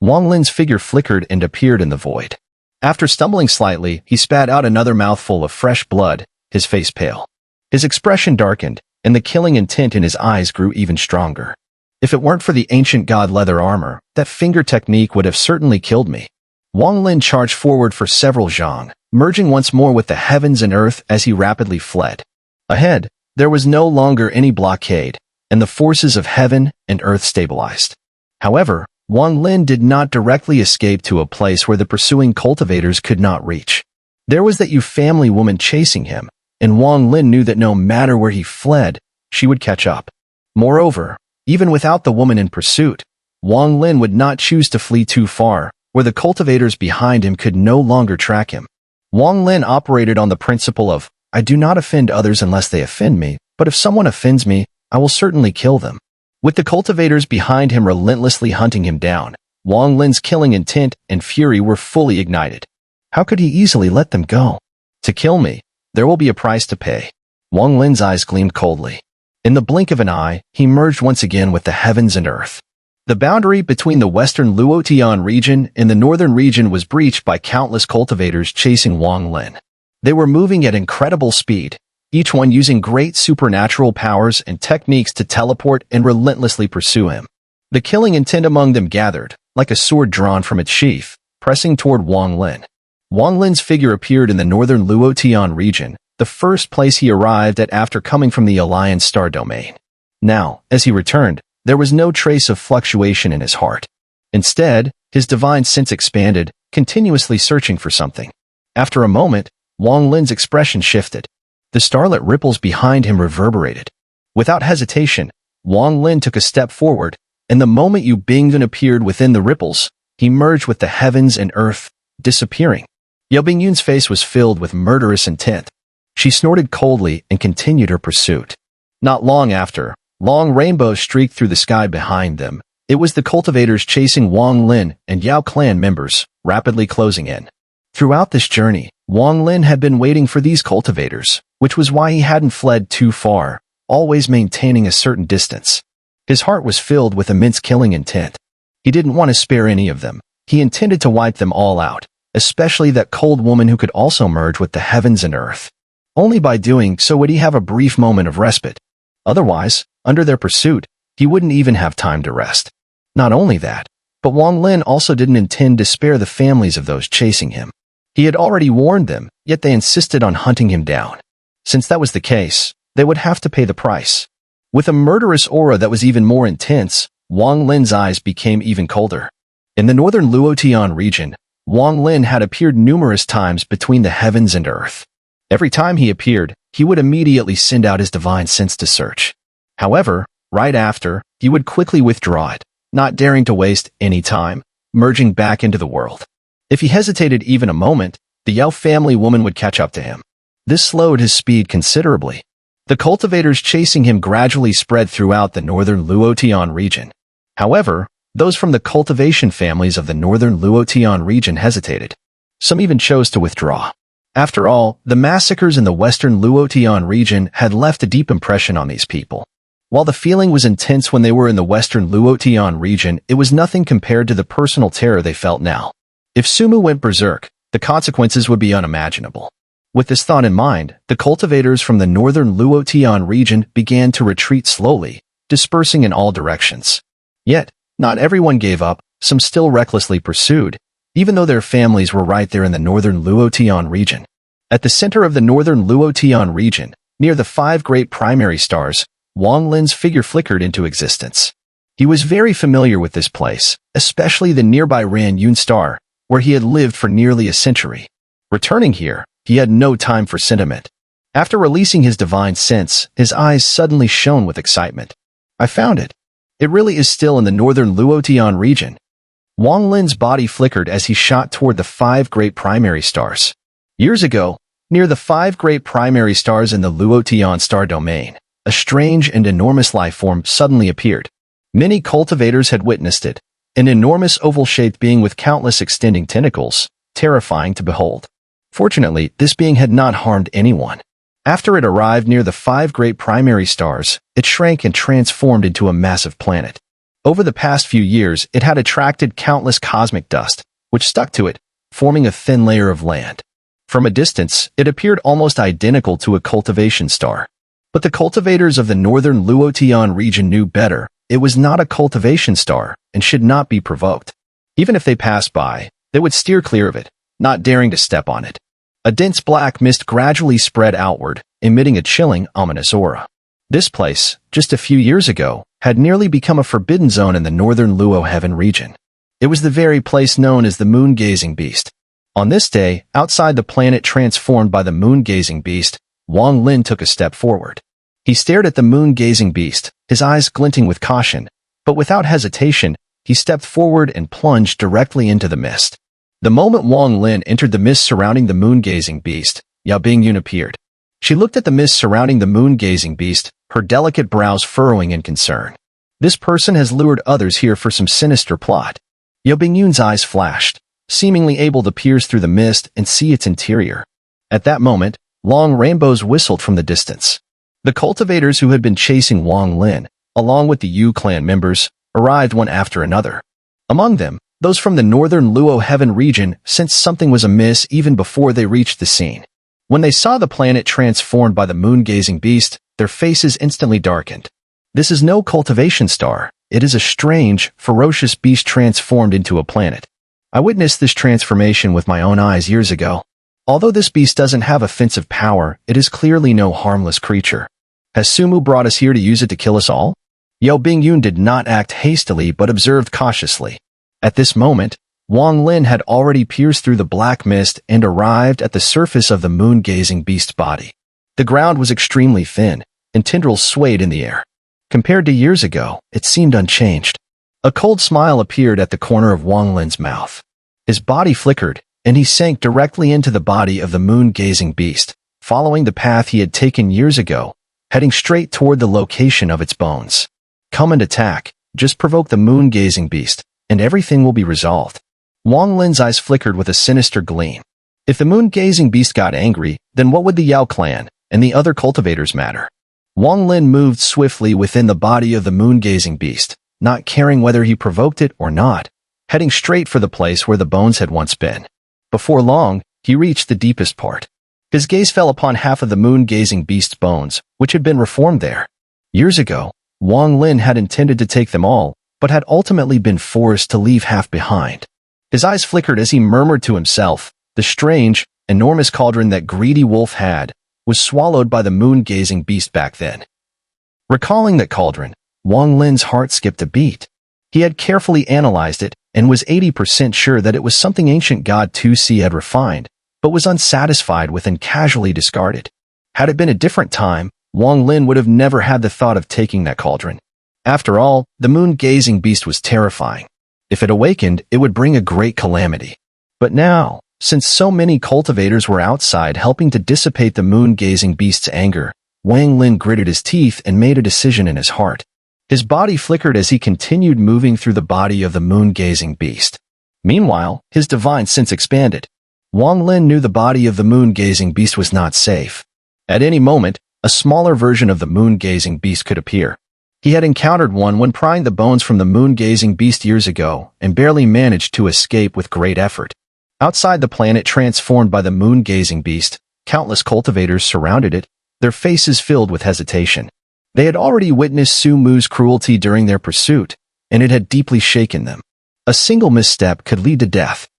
Wang Lin's figure flickered and appeared in the void. After stumbling slightly, he spat out another mouthful of fresh blood, his face pale. His expression darkened, and the killing intent in his eyes grew even stronger. If it weren't for the ancient god leather armor, that finger technique would have certainly killed me. Wang Lin charged forward for several zhang, merging once more with the heavens and earth as he rapidly fled. Ahead, there was no longer any blockade, and the forces of heaven and earth stabilized. However, Wang Lin did not directly escape to a place where the pursuing cultivators could not reach. There was that family woman chasing him, and Wang Lin knew that no matter where he fled, she would catch up. Moreover, even without the woman in pursuit, Wang Lin would not choose to flee too far, where the cultivators behind him could no longer track him. Wang Lin operated on the principle of, I do not offend others unless they offend me, but if someone offends me, I will certainly kill them. With the cultivators behind him relentlessly hunting him down, Wang Lin's killing intent and fury were fully ignited. How could he easily let them go? To kill me, there will be a price to pay. Wang Lin's eyes gleamed coldly. In the blink of an eye, he merged once again with the heavens and earth. The boundary between the western Luotian region and the northern region was breached by countless cultivators chasing Wang Lin. They were moving at incredible speed, each one using great supernatural powers and techniques to teleport and relentlessly pursue him. The killing intent among them gathered, like a sword drawn from its sheath, pressing toward Wang Lin. Wang Lin's figure appeared in the northern Luotian region, the first place he arrived at after coming from the Alliance star domain. Now, as he returned, there was no trace of fluctuation in his heart. Instead, his divine sense expanded, continuously searching for something. After a moment, Wang Lin's expression shifted. The starlit ripples behind him reverberated. Without hesitation, Wang Lin took a step forward, and the moment Yu Bingyun appeared within the ripples, he merged with the heavens and earth, disappearing. Yu Bingyun's face was filled with murderous intent. She snorted coldly and continued her pursuit. Not long after, long rainbows streaked through the sky behind them. It was the cultivators chasing Wang Lin and Yao clan members, rapidly closing in. Throughout this journey, Wang Lin had been waiting for these cultivators, which was why he hadn't fled too far, always maintaining a certain distance. His heart was filled with immense killing intent. He didn't want to spare any of them. He intended to wipe them all out, especially that cold woman who could also merge with the heavens and earth. Only by doing so would he have a brief moment of respite. Otherwise, under their pursuit, he wouldn't even have time to rest. Not only that, but Wang Lin also didn't intend to spare the families of those chasing him. He had already warned them, yet they insisted on hunting him down. Since that was the case, they would have to pay the price. With a murderous aura that was even more intense, Wang Lin's eyes became even colder. In the northern Luotian region, Wang Lin had appeared numerous times between the heavens and earth. Every time he appeared, he would immediately send out his divine sense to search. However, right after, he would quickly withdraw it, not daring to waste any time, merging back into the world. If he hesitated even a moment, the Yao family woman would catch up to him. This slowed his speed considerably. The cultivators chasing him gradually spread throughout the northern Luotian region. However, those from the cultivation families of the northern Luotian region hesitated. Some even chose to withdraw. After all, the massacres in the western Luotian region had left a deep impression on these people. While the feeling was intense when they were in the western Luotian region, it was nothing compared to the personal terror they felt now. If Sumu went berserk, the consequences would be unimaginable. With this thought in mind, the cultivators from the northern Luotian region began to retreat slowly, dispersing in all directions. Yet, not everyone gave up, some still recklessly pursued, even though their families were right there in the northern Luotian region. At the center of the northern Luotian region, near the 5 great primary stars, Wang Lin's figure flickered into existence. He was very familiar with this place, especially the nearby Ran Yun star, where he had lived for nearly a century. Returning here, he had no time for sentiment. After releasing his divine sense, his eyes suddenly shone with excitement. I found it. It really is still in the northern Luotian region. Wang Lin's body flickered as he shot toward the 5 great primary stars. Years ago, near the 5 great primary stars in the Luotian star domain, a strange and enormous life form suddenly appeared. Many cultivators had witnessed it, an enormous oval-shaped being with countless extending tentacles, terrifying to behold. Fortunately, this being had not harmed anyone. After it arrived near the 5 great primary stars, it shrank and transformed into a massive planet. Over the past few years, it had attracted countless cosmic dust, which stuck to it, forming a thin layer of land. From a distance, it appeared almost identical to a cultivation star. But the cultivators of the northern Luotian region knew better. It was not a cultivation star and should not be provoked. Even if they passed by, they would steer clear of it, not daring to step on it. A dense black mist gradually spread outward, emitting a chilling, ominous aura. This place, just a few years ago, had nearly become a forbidden zone in the northern Luo Heaven region. It was the very place known as the moon-gazing beast. On this day, outside the planet transformed by the moon-gazing beast, Wang Lin took a step forward. He stared at the moon-gazing beast, his eyes glinting with caution, but without hesitation, he stepped forward and plunged directly into the mist. The moment Wang Lin entered the mist surrounding the moon-gazing beast, Yao Bingyun appeared. She looked at the mist surrounding the moon-gazing beast, her delicate brows furrowing in concern. This person has lured others here for some sinister plot. Yao Bingyun's eyes flashed, seemingly able to pierce through the mist and see its interior. At that moment, long rainbows whistled from the distance. The cultivators who had been chasing Wang Lin, along with the Yu clan members, arrived one after another. Among them, those from the northern Luo Heaven region sensed something was amiss even before they reached the scene. When they saw the planet transformed by the moon-gazing beast, their faces instantly darkened. This is no cultivation star. It is a strange, ferocious beast transformed into a planet. I witnessed this transformation with my own eyes years ago. Although this beast doesn't have offensive power, it is clearly no harmless creature. Has Sumu brought us here to use it to kill us all? Yao Bingyun did not act hastily but observed cautiously. At this moment, Wang Lin had already pierced through the black mist and arrived at the surface of the moon-gazing beast's body. The ground was extremely thin, and tendrils swayed in the air. Compared to years ago, it seemed unchanged. A cold smile appeared at the corner of Wang Lin's mouth. His body flickered, and he sank directly into the body of the moon-gazing beast, following the path he had taken years ago, heading straight toward the location of its bones. Come and attack, just provoke the moon-gazing beast, and everything will be resolved. Wang Lin's eyes flickered with a sinister gleam. If the moon-gazing beast got angry, then what would the Yao clan and the other cultivators matter? Wang Lin moved swiftly within the body of the moon-gazing beast, not caring whether he provoked it or not, heading straight for the place where the bones had once been. Before long, he reached the deepest part. His gaze fell upon half of the moon-gazing beast's bones, which had been reformed there. Years ago, Wang Lin had intended to take them all, but had ultimately been forced to leave half behind. His eyes flickered as he murmured to himself, the strange, enormous cauldron that Greedy Wolf had was swallowed by the moon-gazing beast back then. Recalling that cauldron, Wang Lin's heart skipped a beat. He had carefully analyzed it and was 80% sure that it was something ancient god 2C had refined, but was unsatisfied with and casually discarded. Had it been a different time, Wang Lin would have never had the thought of taking that cauldron. After all, the moon-gazing beast was terrifying. If it awakened, it would bring a great calamity. But now, since so many cultivators were outside helping to dissipate the moon-gazing beast's anger, Wang Lin gritted his teeth and made a decision in his heart. His body flickered as he continued moving through the body of the moon-gazing beast. Meanwhile, his divine sense expanded. Wang Lin knew the body of the moon-gazing beast was not safe. At any moment, a smaller version of the moon-gazing beast could appear. He had encountered one when prying the bones from the moon-gazing beast years ago and barely managed to escape with great effort. Outside the planet transformed by the moon-gazing beast, countless cultivators surrounded it, their faces filled with hesitation. They had already witnessed Su Mu's cruelty during their pursuit, and it had deeply shaken them. A single misstep could lead to death.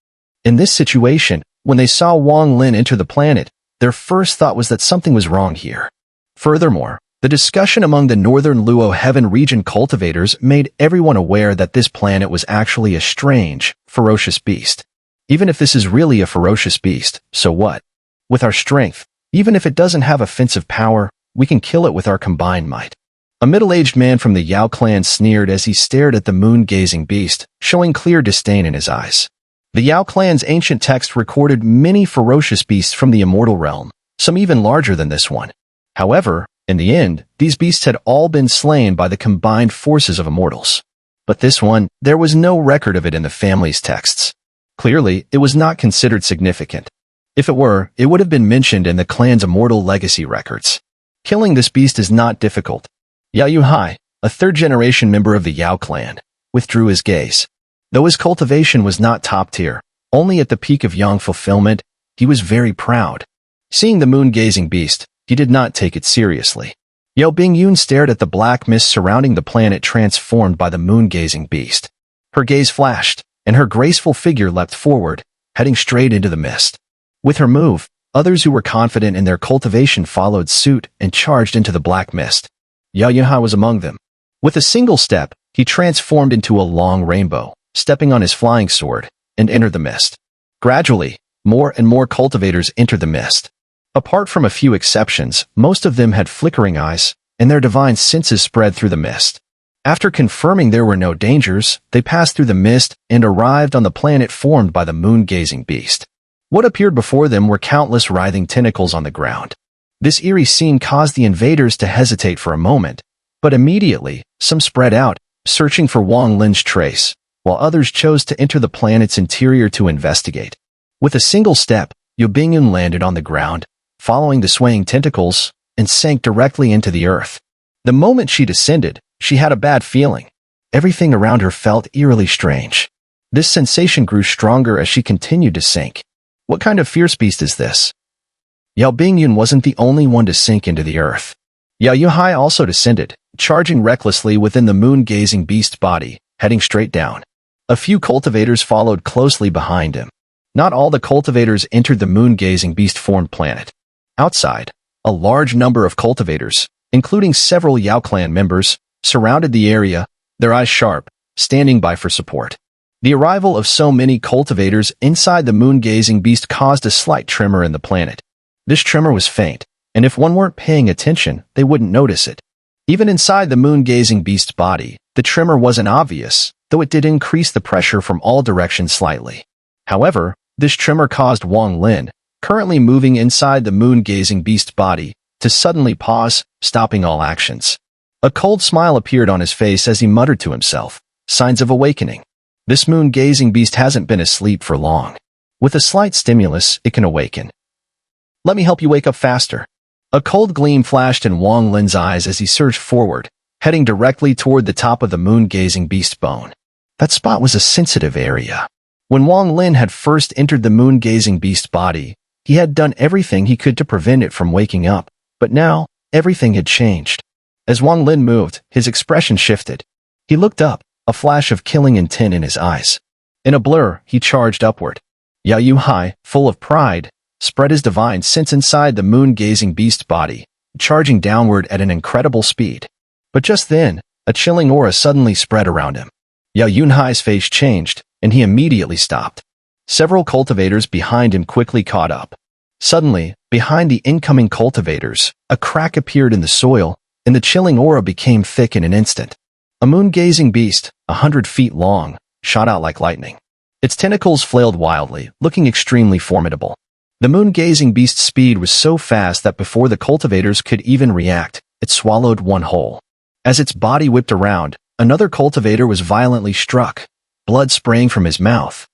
In this situation, when they saw Wang Lin enter the planet, their first thought was that something was wrong here. Furthermore, the discussion among the northern Luo Heaven region cultivators made everyone aware that this planet was actually a strange, ferocious beast. Even if this is really a ferocious beast, so what? With our strength, even if it doesn't have offensive power, we can kill it with our combined might. A middle-aged man from the Yao clan sneered as he stared at the moon-gazing beast, showing clear disdain in his eyes. The Yao clan's ancient text recorded many ferocious beasts from the immortal realm, some even larger than this one. However, in the end, these beasts had all been slain by the combined forces of immortals. But this one, there was no record of it in the family's texts. Clearly, it was not considered significant. If it were, it would have been mentioned in the clan's immortal legacy records. Killing this beast is not difficult. Yao Yuhai, a third-generation member of the Yao clan, withdrew his gaze. Though his cultivation was not top tier, only at the peak of Yang fulfillment, he was very proud. Seeing the moon-gazing beast, he did not take it seriously. Yao Bingyun stared at the black mist surrounding the planet transformed by the moon-gazing beast. Her gaze flashed, and her graceful figure leapt forward, heading straight into the mist. With her move, others who were confident in their cultivation followed suit and charged into the black mist. Yao Yunhai was among them. With a single step, he transformed into a long rainbow, stepping on his flying sword, and entered the mist. Gradually, more and more cultivators entered the mist. Apart from a few exceptions, most of them had flickering eyes, and their divine senses spread through the mist. After confirming there were no dangers, they passed through the mist and arrived on the planet formed by the moon-gazing beast. What appeared before them were countless writhing tentacles on the ground. This eerie scene caused the invaders to hesitate for a moment, but immediately, some spread out, searching for Wang Lin's trace, while others chose to enter the planet's interior to investigate. With a single step, Yao Bingyun landed on the ground, following the swaying tentacles, and sank directly into the earth. The moment she descended, she had a bad feeling. Everything around her felt eerily strange. This sensation grew stronger as she continued to sink. What kind of fierce beast is this? Yao Bingyun wasn't the only one to sink into the earth. Yao Yuhai also descended, charging recklessly within the moon-gazing beast's body, heading straight down. A few cultivators followed closely behind him. Not all the cultivators entered the moon-gazing beast-formed planet. Outside, a large number of cultivators, including several Yao clan members, surrounded the area, their eyes sharp, standing by for support. The arrival of so many cultivators inside the moon-gazing beast caused a slight tremor in the planet. This tremor was faint, and if one weren't paying attention, they wouldn't notice it. Even inside the moon-gazing beast's body, the tremor wasn't obvious, though it did increase the pressure from all directions slightly. However, this tremor caused Wang Lin, currently moving inside the moon-gazing beast's body, to suddenly pause, stopping all actions. A cold smile appeared on his face as he muttered to himself, signs of awakening. This moon-gazing beast hasn't been asleep for long. With a slight stimulus, it can awaken. Let me help you wake up faster. A cold gleam flashed in Wang Lin's eyes as he surged forward, heading directly toward the top of the moon-gazing beast's bone. That spot was a sensitive area. When Wang Lin had first entered the moon-gazing beast's body, he had done everything he could to prevent it from waking up, but now, everything had changed. As Wang Lin moved, his expression shifted. He looked up, a flash of killing intent in his eyes. In a blur, he charged upward. Yao Yuhai, full of pride, spread his divine sense inside the moon-gazing beast's body, charging downward at an incredible speed. But just then, a chilling aura suddenly spread around him. Yao Yunhai's face changed, and he immediately stopped. Several cultivators behind him quickly caught up. Suddenly, behind the incoming cultivators, a crack appeared in the soil, and the chilling aura became thick in an instant. A moon-gazing beast, 100 feet long, shot out like lightning. Its tentacles flailed wildly, looking extremely formidable. The moon-gazing beast's speed was so fast that before the cultivators could even react, it swallowed one whole. As its body whipped around, another cultivator was violently struck, blood spraying from his mouth.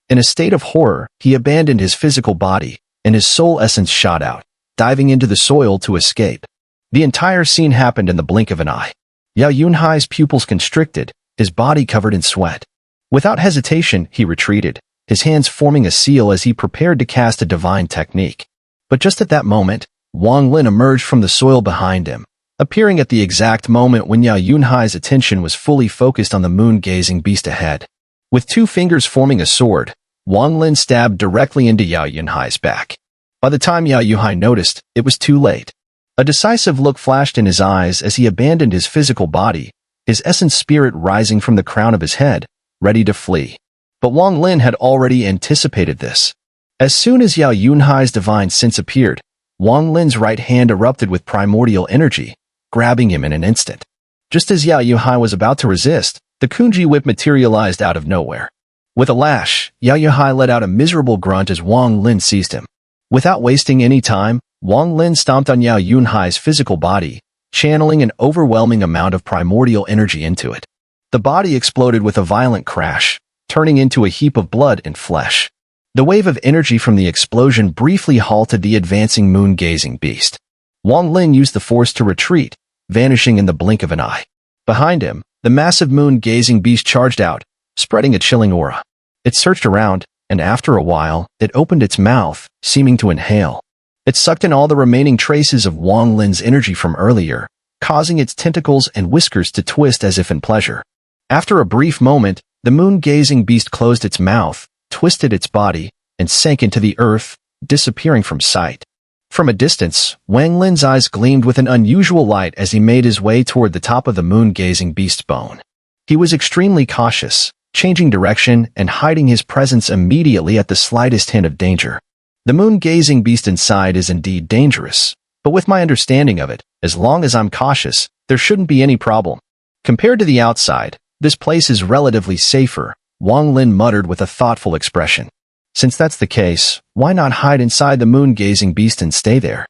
In a state of horror, he abandoned his physical body, and his soul essence shot out, diving into the soil to escape. The entire scene happened in the blink of an eye. Yao Yunhai's pupils constricted, his body covered in sweat. Without hesitation, he retreated, his hands forming a seal as he prepared to cast a divine technique. But just at that moment, Wang Lin emerged from the soil behind him, appearing at the exact moment when Yao Yunhai's attention was fully focused on the moon-gazing beast ahead. With two fingers forming a sword, Wang Lin stabbed directly into Yao Yunhai's back. By the time Yao Yunhai noticed, it was too late. A decisive look flashed in his eyes as he abandoned his physical body, his essence spirit rising from the crown of his head, ready to flee. But Wang Lin had already anticipated this. As soon as Yao Yunhai's divine sense appeared, Wang Lin's right hand erupted with primordial energy, grabbing him in an instant. Just as Yao Yunhai was about to resist, the Kunji whip materialized out of nowhere. With a lash, Yao Yunhai let out a miserable grunt as Wang Lin seized him. Without wasting any time, Wang Lin stomped on Yao Yunhai's physical body, channeling an overwhelming amount of primordial energy into it. The body exploded with a violent crash, turning into a heap of blood and flesh. The wave of energy from the explosion briefly halted the advancing moon-gazing beast. Wang Lin used the force to retreat, vanishing in the blink of an eye. Behind him, the massive moon-gazing beast charged out, spreading a chilling aura. It searched around, and after a while, it opened its mouth, seeming to inhale. It sucked in all the remaining traces of Wang Lin's energy from earlier, causing its tentacles and whiskers to twist as if in pleasure. After a brief moment, the moon-gazing beast closed its mouth, twisted its body, and sank into the earth, disappearing from sight. From a distance, Wang Lin's eyes gleamed with an unusual light as he made his way toward the top of the moon-gazing beast's bone. He was extremely cautious, changing direction and hiding his presence immediately at the slightest hint of danger. The moon-gazing beast inside is indeed dangerous, but with my understanding of it, as long as I'm cautious, there shouldn't be any problem. Compared to the outside, this place is relatively safer, Wang Lin muttered with a thoughtful expression. Since that's the case, why not hide inside the moon-gazing beast and stay there?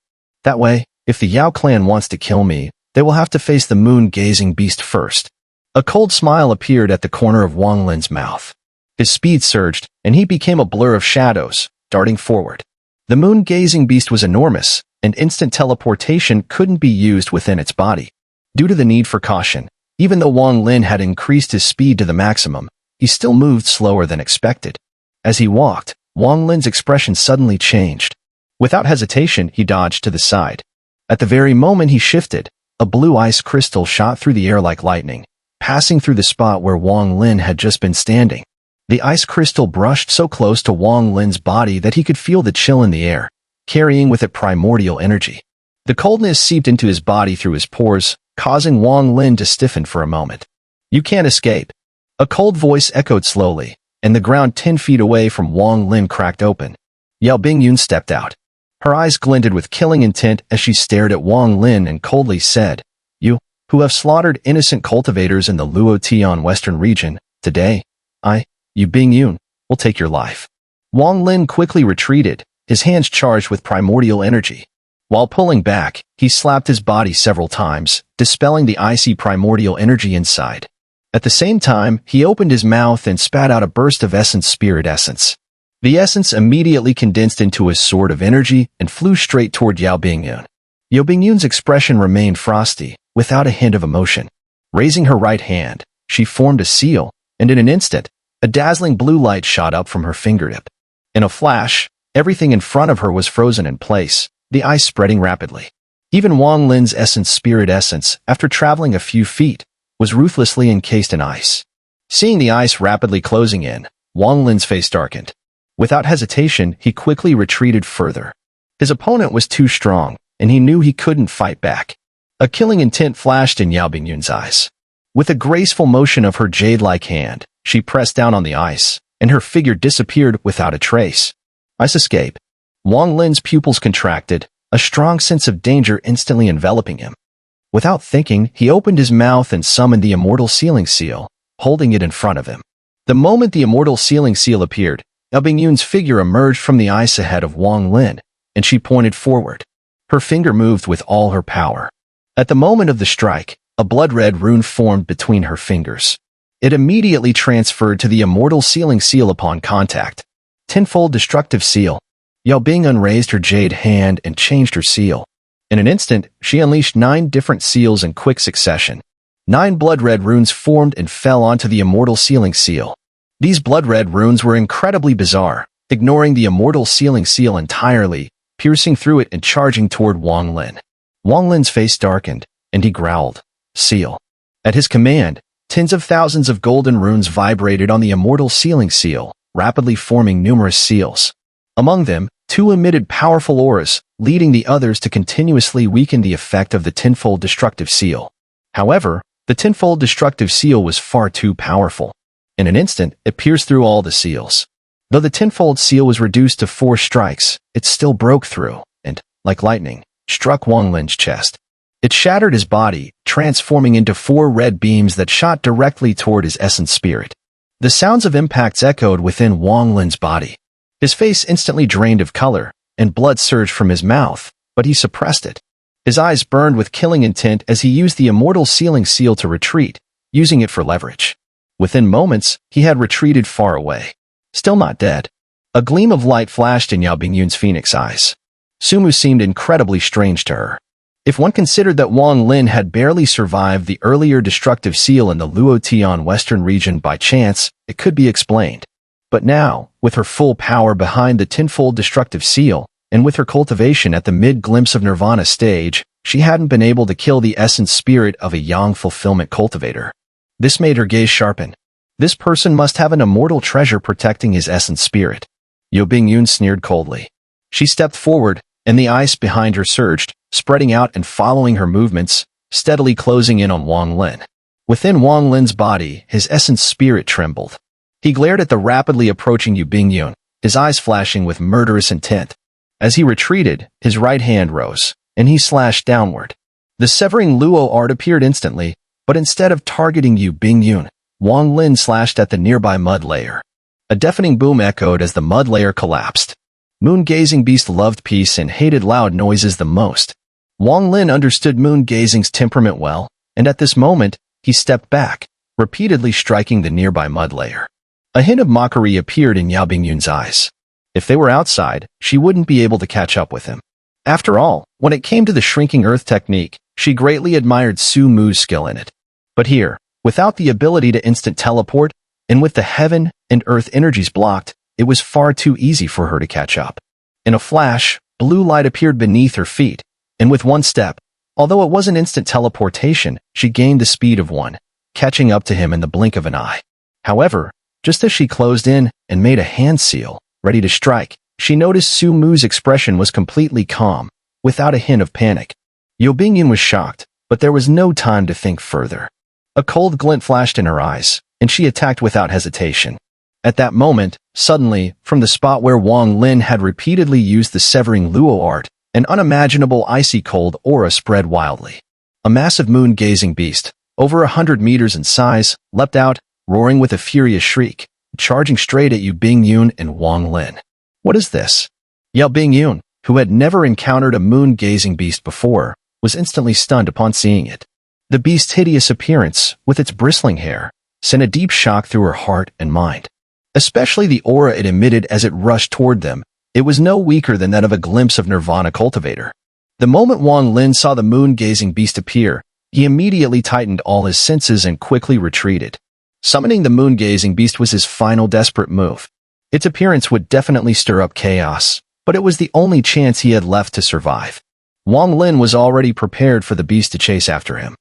That way, if the Yao clan wants to kill me, they will have to face the moon-gazing beast first. A cold smile appeared at the corner of Wang Lin's mouth. His speed surged, and he became a blur of shadows, darting forward. The moon-gazing beast was enormous, and instant teleportation couldn't be used within its body. Due to the need for caution, even though Wang Lin had increased his speed to the maximum, he still moved slower than expected. As he walked, Wang Lin's expression suddenly changed. Without hesitation, he dodged to the side. At the very moment he shifted, a blue ice crystal shot through the air like lightning, passing through the spot where Wang Lin had just been standing. The ice crystal brushed so close to Wang Lin's body that he could feel the chill in the air, carrying with it primordial energy. The coldness seeped into his body through his pores, causing Wang Lin to stiffen for a moment. "You can't escape." A cold voice echoed slowly, and the ground 10 feet away from Wang Lin cracked open. Yao Bingyun stepped out. Her eyes glinted with killing intent as she stared at Wang Lin and coldly said, "You, who have slaughtered innocent cultivators in the Luotian Western region, today, you Bingyun, will take your life." Wang Lin quickly retreated, his hands charged with primordial energy. While pulling back, he slapped his body several times, dispelling the icy primordial energy inside. At the same time, he opened his mouth and spat out a burst of spirit essence. The essence immediately condensed into a sword of energy and flew straight toward Yao Bingyun. Yao Bingyun's expression remained frosty, without a hint of emotion. Raising her right hand, she formed a seal, and in an instant, a dazzling blue light shot up from her fingertip. In a flash, everything in front of her was frozen in place, the ice spreading rapidly. Even Wang Lin's spirit essence, after traveling a few feet, was ruthlessly encased in ice. Seeing the ice rapidly closing in, Wang Lin's face darkened. Without hesitation, he quickly retreated further. His opponent was too strong, and he knew he couldn't fight back. A killing intent flashed in Yao Bingyun's eyes. With a graceful motion of her jade-like hand, she pressed down on the ice, and her figure disappeared without a trace. Ice escape. Wang Lin's pupils contracted, a strong sense of danger instantly enveloping him. Without thinking, he opened his mouth and summoned the immortal sealing seal, holding it in front of him. The moment the immortal sealing seal appeared, Yao Bingyun's figure emerged from the ice ahead of Wang Lin, and she pointed forward. Her finger moved with all her power. At the moment of the strike, a blood-red rune formed between her fingers. It immediately transferred to the immortal sealing seal upon contact. Tenfold destructive seal. Yao Bingyun raised her jade hand and changed her seal. In an instant, she unleashed 9 different seals in quick succession. 9 blood-red runes formed and fell onto the immortal sealing seal. These blood-red runes were incredibly bizarre, ignoring the immortal sealing seal entirely, piercing through it and charging toward Wang Lin. Wang Lin's face darkened, and he growled, "Seal." At his command, tens of thousands of golden runes vibrated on the immortal sealing seal, rapidly forming numerous seals. Among them, 2 emitted powerful auras, leading the others to continuously weaken the effect of the tenfold destructive seal. However, the tenfold destructive seal was far too powerful. In an instant, it pierced through all the seals. Though the tenfold seal was reduced to 4 strikes, it still broke through, and, like lightning, struck Wang Lin's chest. It shattered his body, transforming into 4 red beams that shot directly toward his essence spirit. The sounds of impacts echoed within Wang Lin's body. His face instantly drained of color, and blood surged from his mouth, but he suppressed it. His eyes burned with killing intent as he used the immortal sealing seal to retreat, using it for leverage. Within moments, he had retreated far away. Still not dead. A gleam of light flashed in Yao Bingyun's phoenix eyes. Sumu seemed incredibly strange to her. If one considered that Wang Lin had barely survived the earlier destructive seal in the Luotian Western region by chance, it could be explained. But now, with her full power behind the tenfold destructive seal, and with her cultivation at the mid-glimpse of Nirvana stage, she hadn't been able to kill the essence spirit of a Yang fulfillment cultivator. This made her gaze sharpen. This person must have an immortal treasure protecting his essence spirit. Yao Bingyun sneered coldly. She stepped forward, and the ice behind her surged, spreading out and following her movements, steadily closing in on Wang Lin. Within Wang Lin's body, his essence spirit trembled. He glared at the rapidly approaching Yao Bingyun, his eyes flashing with murderous intent. As he retreated, his right hand rose, and he slashed downward. The severing Luo art appeared instantly, but instead of targeting Yao Bingyun, Wang Lin slashed at the nearby mud layer. A deafening boom echoed as the mud layer collapsed. Moon-gazing beast loved peace and hated loud noises the most. Wang Lin understood moon-gazing's temperament well, and at this moment, he stepped back, repeatedly striking the nearby mud layer. A hint of mockery appeared in Yao Bingyun's eyes. If they were outside, she wouldn't be able to catch up with him. After all, when it came to the shrinking earth technique, she greatly admired Su Mu's skill in it. But here, without the ability to instant teleport, and with the heaven and earth energies blocked, it was far too easy for her to catch up. In a flash, blue light appeared beneath her feet, and with one step, although it wasn't instant teleportation, she gained the speed of one, catching up to him in the blink of an eye. However, just as she closed in and made a hand seal, ready to strike, she noticed Su Mu's expression was completely calm, without a hint of panic. Yao Bingyun was shocked, but there was no time to think further. A cold glint flashed in her eyes, and she attacked without hesitation. At that moment, suddenly, from the spot where Wang Lin had repeatedly used the severing Luo art, an unimaginable icy cold aura spread wildly. A massive moon-gazing beast, over 100 meters in size, leapt out, roaring with a furious shriek, charging straight at Yao Bingyun and Wang Lin. What is this? Yao Bingyun, who had never encountered a moon-gazing beast before, was instantly stunned upon seeing it. The beast's hideous appearance, with its bristling hair, sent a deep shock through her heart and mind. Especially the aura it emitted as it rushed toward them, it was no weaker than that of a glimpse of Nirvana cultivator. The moment Wang Lin saw the moon-gazing beast appear, he immediately tightened all his senses and quickly retreated. Summoning the moon-gazing beast was his final desperate move. Its appearance would definitely stir up chaos, but it was the only chance he had left to survive. Wang Lin was already prepared for the beast to chase after him.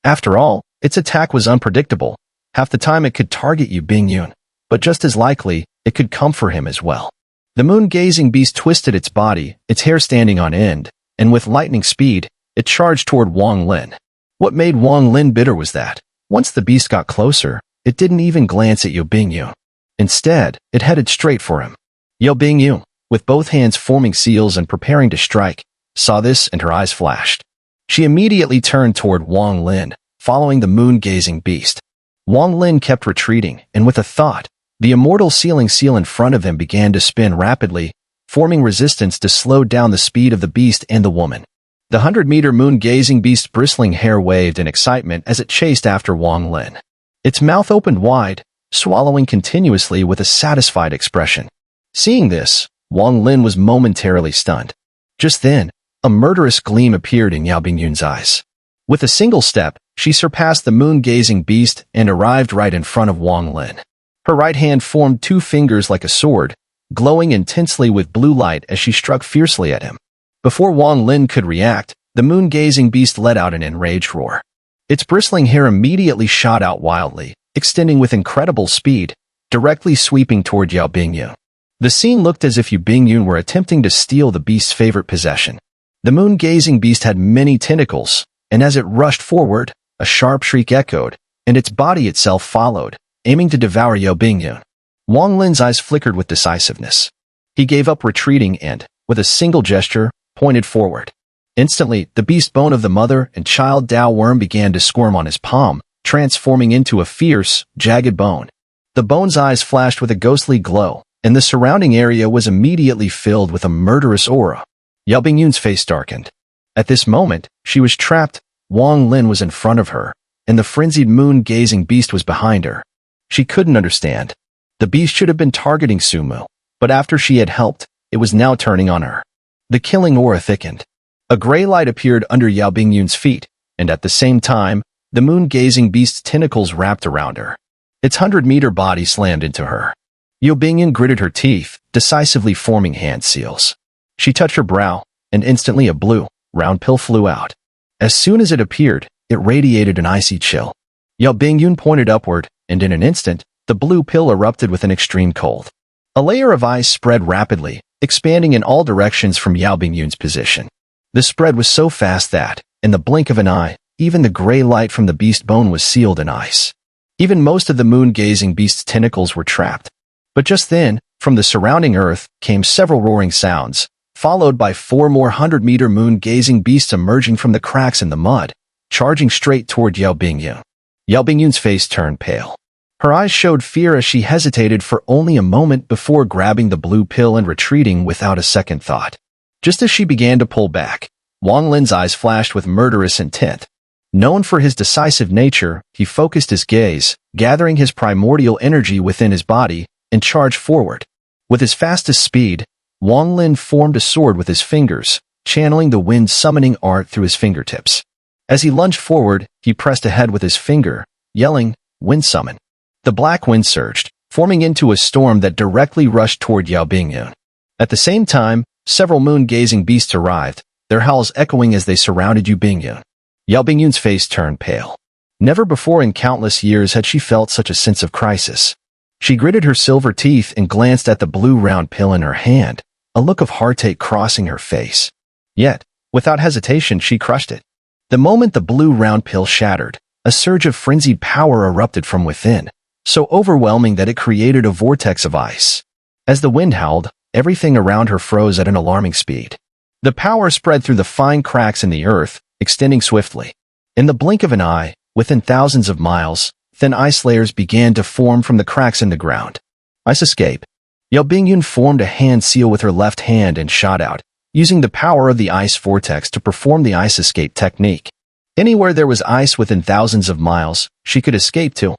After all, its attack was unpredictable. Half the time it could target Yao Bingyun, but just as likely, it could come for him as well. The moon-gazing beast twisted its body, its hair standing on end, and with lightning speed, it charged toward Wang Lin. What made Wang Lin bitter was that, once the beast got closer, it didn't even glance at Yao Bingyun. Instead, it headed straight for him. Yao Bingyun, with both hands forming seals and preparing to strike, saw this and her eyes flashed. She immediately turned toward Wang Lin, following the moon-gazing beast. Wang Lin kept retreating, and with a thought, the immortal sealing seal in front of him began to spin rapidly, forming resistance to slow down the speed of the beast and the woman. The 100-meter moon-gazing beast's bristling hair waved in excitement as it chased after Wang Lin. Its mouth opened wide, swallowing continuously with a satisfied expression. Seeing this, Wang Lin was momentarily stunned. Just then, a murderous gleam appeared in Yao Bingyun's eyes. With a single step, she surpassed the moon-gazing beast and arrived right in front of Wang Lin. Her right hand formed two fingers like a sword, glowing intensely with blue light as she struck fiercely at him. Before Wang Lin could react, the moon-gazing beast let out an enraged roar. Its bristling hair immediately shot out wildly, extending with incredible speed, directly sweeping toward Yao Bingyun. The scene looked as if Yao Bingyun were attempting to steal the beast's favorite possession. The moon-gazing beast had many tentacles, and as it rushed forward, a sharp shriek echoed, and its body itself followed, aiming to devour Yao Bingyun. Wang Lin's eyes flickered with decisiveness. He gave up retreating and, with a single gesture, pointed forward. Instantly, the beast bone of the mother and child Dao worm began to squirm on his palm, transforming into a fierce, jagged bone. The bone's eyes flashed with a ghostly glow, and the surrounding area was immediately filled with a murderous aura. Yao Bingyun's face darkened. At this moment, she was trapped. Wang Lin was in front of her, and the frenzied moon-gazing beast was behind her. She couldn't understand. The beast should have been targeting Su Mu, but after she had helped, it was now turning on her. The killing aura thickened. A gray light appeared under Yao Bingyun's feet, and at the same time, the moon-gazing beast's tentacles wrapped around her. Its 100-meter body slammed into her. Yao Bingyun gritted her teeth, decisively forming hand seals. She touched her brow, and instantly a blue, round pill flew out. As soon as it appeared, it radiated an icy chill. Yao Bingyun pointed upward, and in an instant, the blue pill erupted with an extreme cold. A layer of ice spread rapidly, expanding in all directions from Yao Bingyun's position. The spread was so fast that, in the blink of an eye, even the gray light from the beast bone was sealed in ice. Even most of the moon-gazing beast's tentacles were trapped. But just then, from the surrounding earth, came several roaring sounds, followed by 4 more 100-meter moon-gazing beasts emerging from the cracks in the mud, charging straight toward Yao Bingyun. Yao Bingyun's face turned pale. Her eyes showed fear as she hesitated for only a moment before grabbing the blue pill and retreating without a second thought. Just as she began to pull back, Wang Lin's eyes flashed with murderous intent. Known for his decisive nature, he focused his gaze, gathering his primordial energy within his body, and charged forward. With his fastest speed, Wang Lin formed a sword with his fingers, channeling the wind summoning art through his fingertips. As he lunged forward, he pressed ahead with his finger, yelling, "Wind summon." The black wind surged, forming into a storm that directly rushed toward Yao Bingyun. At the same time, several moon-gazing beasts arrived, their howls echoing as they surrounded Yao Bingyun. Yao Bingyun's face turned pale. Never before in countless years had she felt such a sense of crisis. She gritted her silver teeth and glanced at the blue round pill in her hand, a look of heartache crossing her face. Yet, without hesitation, she crushed it. The moment the blue round pill shattered, a surge of frenzied power erupted from within, so overwhelming that it created a vortex of ice. As the wind howled, everything around her froze at an alarming speed. The power spread through the fine cracks in the earth, extending swiftly. In the blink of an eye, within thousands of miles, thin ice layers began to form from the cracks in the ground. Ice escape. Yao Bingyun formed a hand seal with her left hand and shot out, using the power of the ice vortex to perform the ice escape technique. Anywhere there was ice within thousands of miles, she could escape to.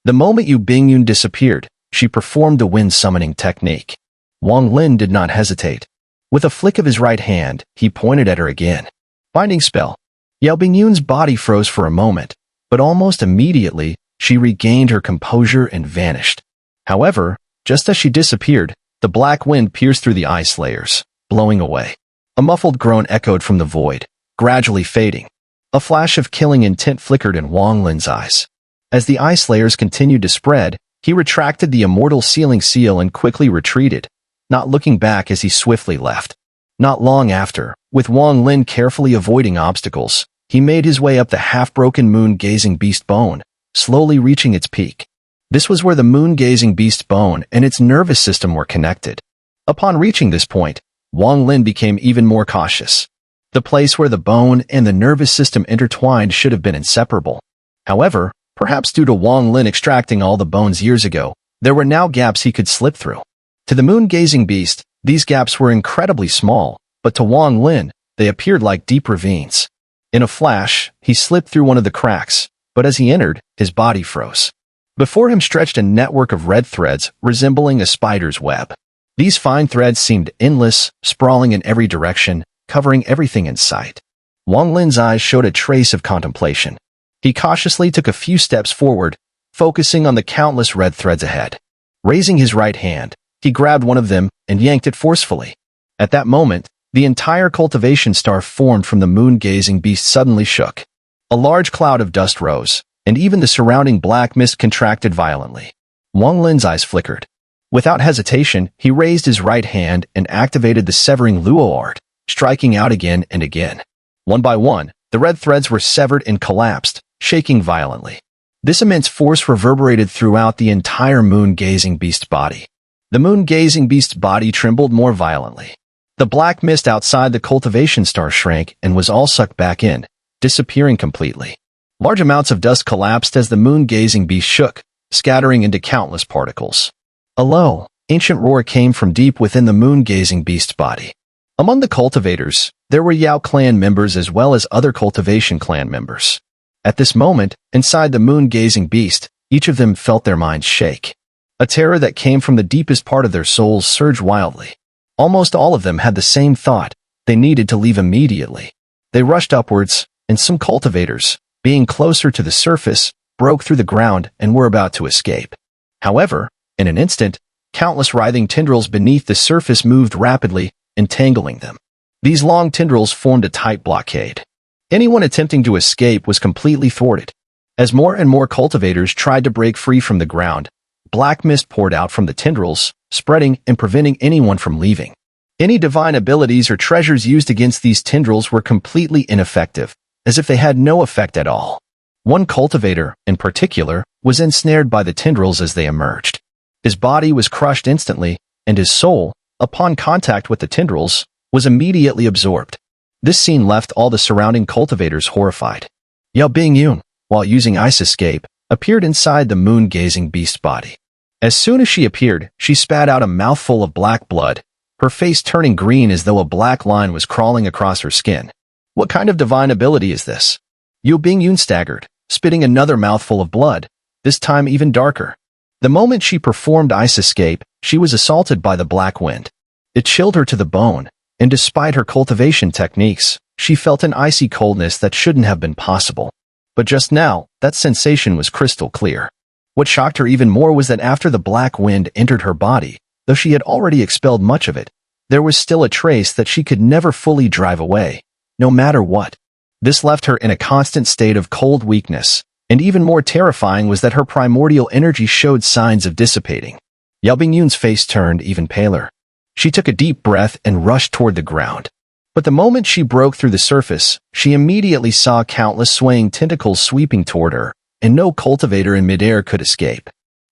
The moment Yao Bingyun disappeared, she performed the wind summoning technique. Wang Lin did not hesitate. With a flick of his right hand, he pointed at her again. Binding spell. Yao Bingyun's body froze for a moment, but almost immediately, she regained her composure and vanished. However, just as she disappeared, the black wind pierced through the ice layers, blowing away. A muffled groan echoed from the void, gradually fading. A flash of killing intent flickered in Wang Lin's eyes. As the ice layers continued to spread, he retracted the immortal sealing seal and quickly retreated, not looking back as he swiftly left. Not long after, with Wang Lin carefully avoiding obstacles, he made his way up the half-broken moon-gazing beast bone, slowly reaching its peak. This was where the moon-gazing beast bone and its nervous system were connected. Upon reaching this point, Wang Lin became even more cautious. The place where the bone and the nervous system intertwined should have been inseparable. However, perhaps due to Wang Lin extracting all the bones years ago, there were now gaps he could slip through. To the moon-gazing beast, these gaps were incredibly small, but to Wang Lin, they appeared like deep ravines. In a flash, he slipped through one of the cracks, but as he entered, his body froze. Before him stretched a network of red threads resembling a spider's web. These fine threads seemed endless, sprawling in every direction, covering everything in sight. Wang Lin's eyes showed a trace of contemplation. He cautiously took a few steps forward, focusing on the countless red threads ahead. Raising his right hand, he grabbed one of them and yanked it forcefully. At that moment, the entire cultivation star formed from the moon-gazing beast suddenly shook. A large cloud of dust rose, and even the surrounding black mist contracted violently. Wang Lin's eyes flickered. Without hesitation, he raised his right hand and activated the severing luo art, striking out again and again. One by one, the red threads were severed and collapsed, shaking violently. This immense force reverberated throughout the entire moon-gazing beast body. The moon-gazing beast's body trembled more violently. The black mist outside the cultivation star shrank and was all sucked back in, disappearing completely. Large amounts of dust collapsed as the moon-gazing beast shook, scattering into countless particles. A low, ancient roar came from deep within the moon-gazing beast's body. Among the cultivators, there were Yao clan members as well as other cultivation clan members. At this moment, inside the moon-gazing beast, each of them felt their minds shake. A terror that came from the deepest part of their souls surged wildly. Almost all of them had the same thought: they needed to leave immediately. They rushed upwards, and some cultivators, being closer to the surface, broke through the ground and were about to escape. However, in an instant, countless writhing tendrils beneath the surface moved rapidly, entangling them. These long tendrils formed a tight blockade. Anyone attempting to escape was completely thwarted. As more and more cultivators tried to break free from the ground, black mist poured out from the tendrils, spreading and preventing anyone from leaving. Any divine abilities or treasures used against these tendrils were completely ineffective, as if they had no effect at all. One cultivator, in particular, was ensnared by the tendrils as they emerged. His body was crushed instantly, and his soul, upon contact with the tendrils, was immediately absorbed. This scene left all the surrounding cultivators horrified. Yao Bingyun, while using Ice Escape, appeared inside the moon-gazing beast body. As soon as she appeared, she spat out a mouthful of black blood, her face turning green as though a black line was crawling across her skin. What kind of divine ability is this? Yao Bingyun staggered, spitting another mouthful of blood, this time even darker. The moment she performed Ice Escape, she was assaulted by the black wind. It chilled her to the bone, and despite her cultivation techniques, she felt an icy coldness that shouldn't have been possible. But just now, that sensation was crystal clear. What shocked her even more was that after the black wind entered her body, though she had already expelled much of it, there was still a trace that she could never fully drive away, no matter what. This left her in a constant state of cold weakness, and even more terrifying was that her primordial energy showed signs of dissipating. Yao Bingyun's face turned even paler. She took a deep breath and rushed toward the ground. But the moment she broke through the surface, she immediately saw countless swaying tentacles sweeping toward her, and no cultivator in midair could escape.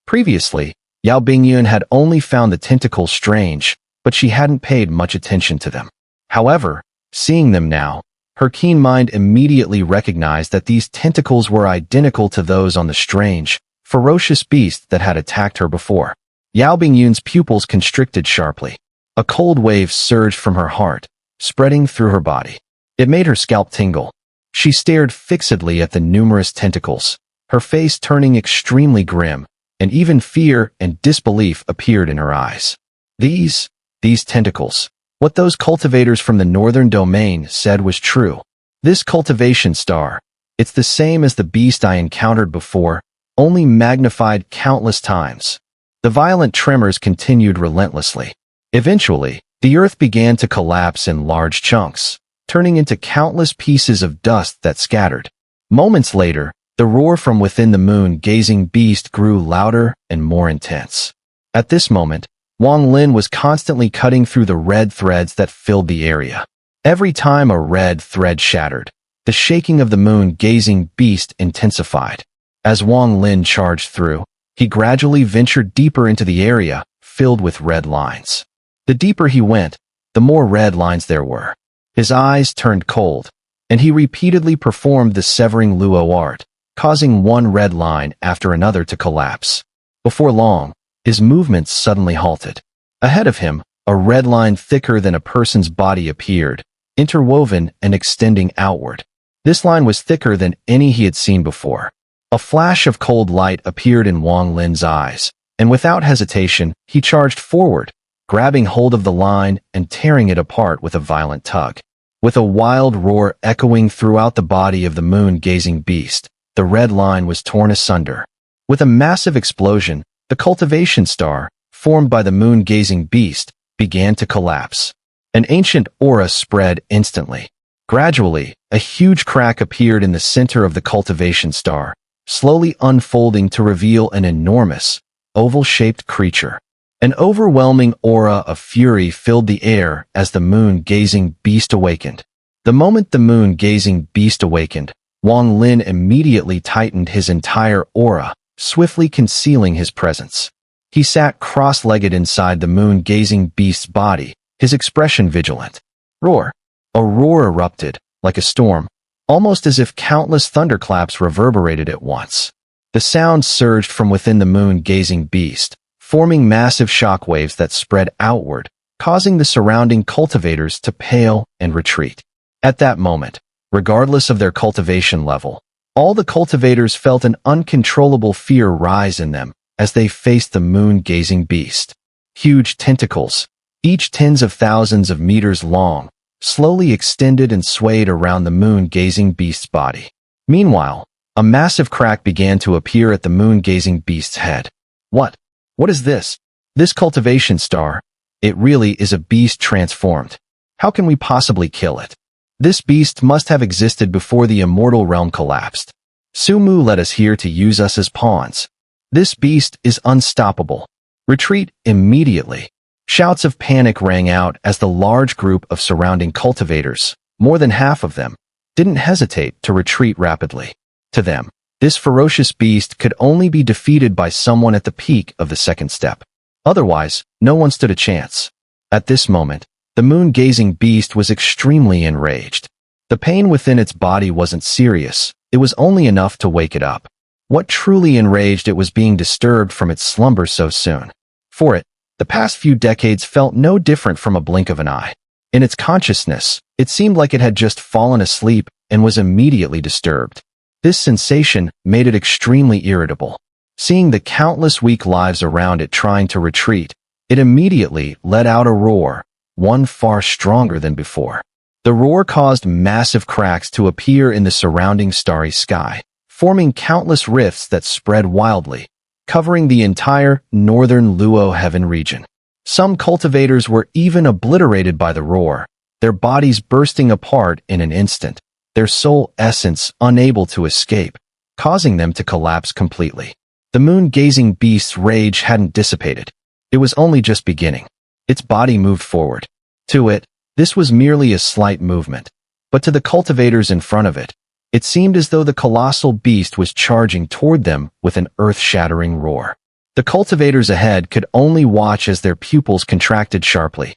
Previously, Yao Bingyun had only found the tentacles strange, but she hadn't paid much attention to them. However, seeing them now, her keen mind immediately recognized that these tentacles were identical to those on the strange, ferocious beast that had attacked her before. Yao Bingyun's pupils constricted sharply. A cold wave surged from her heart, spreading through her body. It made her scalp tingle. She stared fixedly at the numerous tentacles, her face turning extremely grim, and even fear and disbelief appeared in her eyes. These tentacles, what those cultivators from the northern domain said was true. This cultivation star, it's the same as the beast I encountered before, only magnified countless times. The violent tremors continued relentlessly. Eventually, the earth began to collapse in large chunks, turning into countless pieces of dust that scattered. Moments later, the roar from within the moon-gazing beast grew louder and more intense. At this moment, Wang Lin was constantly cutting through the red threads that filled the area. Every time a red thread shattered, the shaking of the moon-gazing beast intensified. As Wang Lin charged through, he gradually ventured deeper into the area, filled with red lines. The deeper he went, the more red lines there were. His eyes turned cold, and he repeatedly performed the severing luo art, causing one red line after another to collapse. Before long, his movements suddenly halted. Ahead of him, a red line thicker than a person's body appeared, interwoven and extending outward. This line was thicker than any he had seen before. A flash of cold light appeared in Wang Lin's eyes, and without hesitation, he charged forward, grabbing hold of the line and tearing it apart with a violent tug. With a wild roar echoing throughout the body of the moon-gazing beast, the red line was torn asunder. With a massive explosion, the cultivation star, formed by the moon-gazing beast, began to collapse. An ancient aura spread instantly. Gradually, a huge crack appeared in the center of the cultivation star, slowly unfolding to reveal an enormous, oval-shaped creature. An overwhelming aura of fury filled the air as the moon-gazing beast awakened. The moment the moon-gazing beast awakened, Wang Lin immediately tightened his entire aura, swiftly concealing his presence. He sat cross-legged inside the moon-gazing beast's body, his expression vigilant. Roar! A roar erupted, like a storm, almost as if countless thunderclaps reverberated at once. The sound surged from within the moon-gazing beast, forming massive shockwaves that spread outward, causing the surrounding cultivators to pale and retreat. At that moment, regardless of their cultivation level, all the cultivators felt an uncontrollable fear rise in them as they faced the moon-gazing beast. Huge tentacles, each tens of thousands of meters long, slowly extended and swayed around the moon-gazing beast's body. Meanwhile, a massive crack began to appear at the moon-gazing beast's head. What? What is this? This cultivation star. It really is a beast transformed. How can we possibly kill it? This beast must have existed before the immortal realm collapsed. Sumu led us here to use us as pawns. This beast is unstoppable. Retreat immediately. Shouts of panic rang out as the large group of surrounding cultivators, more than half of them, didn't hesitate to retreat rapidly. To them, this ferocious beast could only be defeated by someone at the peak of the second step. Otherwise, no one stood a chance. At this moment, the moon-gazing beast was extremely enraged. The pain within its body wasn't serious, it was only enough to wake it up. What truly enraged it was being disturbed from its slumber so soon. For it, the past few decades felt no different from a blink of an eye. In its consciousness, it seemed like it had just fallen asleep and was immediately disturbed. This sensation made it extremely irritable. Seeing the countless weak lives around it trying to retreat, it immediately let out a roar, one far stronger than before. The roar caused massive cracks to appear in the surrounding starry sky, forming countless rifts that spread wildly, covering the entire northern Luo heaven region. Some cultivators were even obliterated by the roar, their bodies bursting apart in an instant, their soul essence unable to escape, causing them to collapse completely. The moon-gazing beast's rage hadn't dissipated. It was only just beginning. Its body moved forward. To it, this was merely a slight movement, but to the cultivators in front of it, it seemed as though the colossal beast was charging toward them with an earth-shattering roar. The cultivators ahead could only watch as their pupils contracted sharply,